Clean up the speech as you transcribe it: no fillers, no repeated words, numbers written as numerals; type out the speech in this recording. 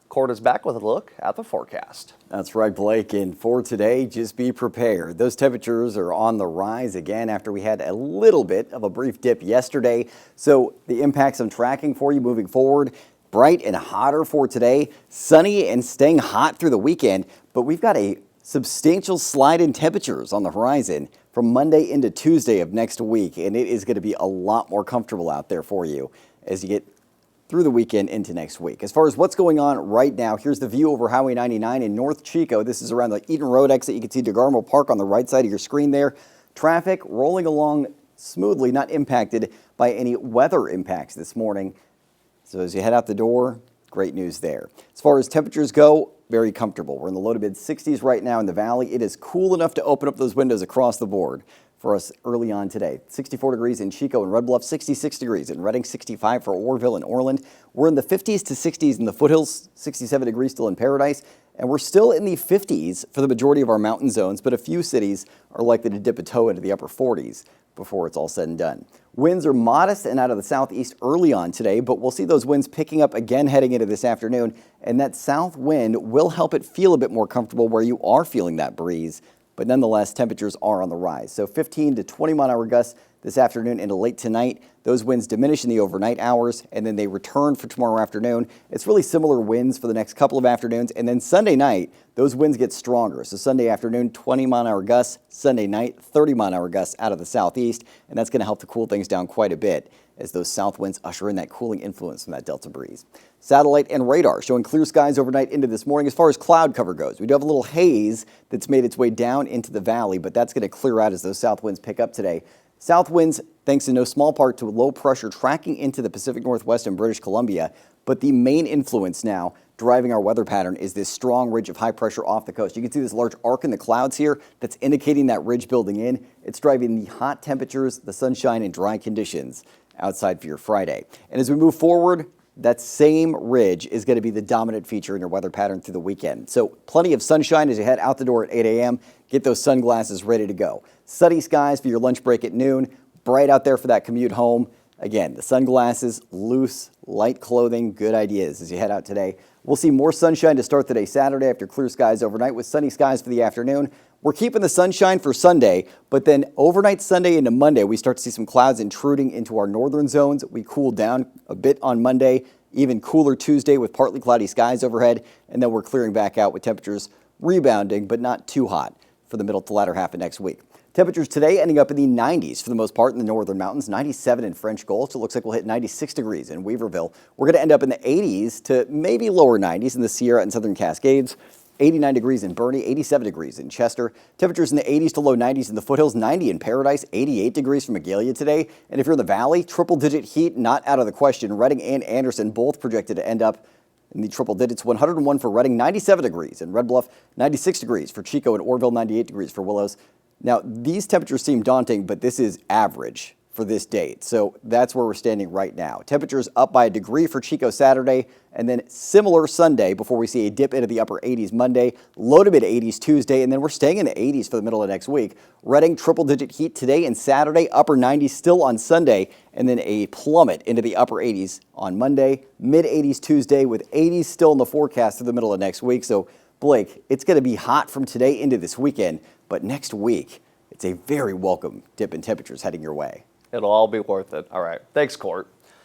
Court is back with a look at the forecast. That's right, Blake. And for today, just be prepared. Those temperatures are on the rise again after we had a little bit of a brief dip yesterday. So the impacts I'm tracking for you moving forward, bright and hotter for today, sunny and staying hot through the weekend. But we've got a substantial slide in temperatures on the horizon from Monday into Tuesday of next week. And it is going to be a lot more comfortable out there for you as you get through the weekend into next week. As far as what's going on right now, here's the view over Highway 99 in North Chico. This is around the Eaton Road exit. You can see DeGarmo Park on the right side of your screen there. Traffic rolling along smoothly, not impacted by any weather impacts this morning. So as you head out the door, great news there. As far as temperatures go, very comfortable. We're in the low to mid 60s right now in the valley. It is cool enough to open up those windows across the board for us early on today. 64 degrees in Chico and Red Bluff, 66 degrees in Redding, 65 for Orville and Orland. We're in the 50s to 60s in the foothills, 67 degrees still in Paradise, and we're still in the 50s for the majority of our mountain zones, but a few cities are likely to dip a toe into the upper 40s before it's all said and done. Winds are modest and out of the southeast early on today, but we'll see those winds picking up again heading into this afternoon, and that south wind will help it feel a bit more comfortable where you are feeling that breeze. But nonetheless, temperatures are on the rise. So 15 to 20 mile an hour gusts this afternoon into late tonight. Those winds diminish in the overnight hours, and then they return for tomorrow afternoon. It's really similar winds for the next couple of afternoons. And then Sunday night, those winds get stronger. So Sunday afternoon, 20 mile an hour gusts. Sunday night, 30 mile an hour gusts out of the southeast. And that's going to help to cool things down quite a bit as those south winds usher in that cooling influence from that delta breeze. Satellite and radar showing clear skies overnight into this morning. As far as cloud cover goes, we do have a little haze that's made its way down into the valley, but that's going to clear out as those south winds pick up today. South winds, thanks in no small part to low pressure tracking into the Pacific Northwest and British Columbia, but the main influence now driving our weather pattern is this strong ridge of high pressure off the coast. You can see this large arc in the clouds here that's indicating that ridge building in. It's driving the hot temperatures, the sunshine, and dry conditions outside for your Friday. And as we move forward, that same ridge is going to be the dominant feature in your weather pattern through the weekend. So plenty of sunshine as you head out the door at 8 a.m. Get those sunglasses ready to go. Sunny skies for your lunch break at noon. Bright out there for that commute home. Again, the sunglasses, loose, light clothing, good ideas as you head out today. We'll see more sunshine to start the day Saturday after clear skies overnight with sunny skies for the afternoon. We're keeping the sunshine for Sunday, but then overnight Sunday into Monday, we start to see some clouds intruding into our northern zones. We cool down a bit on Monday, even cooler Tuesday with partly cloudy skies overhead, and then we're clearing back out with temperatures rebounding, but not too hot for the middle to latter half of next week. Temperatures today ending up in the 90s for the most part in the northern mountains, 97 in French Gulch. It looks like we'll hit 96 degrees in Weaverville. We're going to end up in the 80s to maybe lower 90s in the Sierra and Southern Cascades. 89 degrees in Bernie, 87 degrees in Chester. Temperatures in the 80s to low 90s in the foothills, 90 in Paradise, 88 degrees from Magalia today. And if you're in the valley, triple-digit heat not out of the question. Redding and Anderson both projected to end up in the triple digits. 101 for Redding, 97 degrees in Red Bluff, 96 degrees for Chico and Orville, 98 degrees for Willows. Now, these temperatures seem daunting, but this is average for this date. So that's where we're standing right now. Temperatures up by a degree for Chico Saturday, and then similar Sunday before we see a dip into the upper 80s Monday, low to mid 80s Tuesday, and then we're staying in the 80s for the middle of next week. Redding triple-digit heat today and Saturday, upper 90s still on Sunday, and then a plummet into the upper 80s on Monday, mid 80s Tuesday, with 80s still in the forecast through the middle of next week. So, Blake, it's going to be hot from today into this weekend, but next week, it's a very welcome dip in temperatures heading your way. It'll all be worth it. All right. Thanks, Court.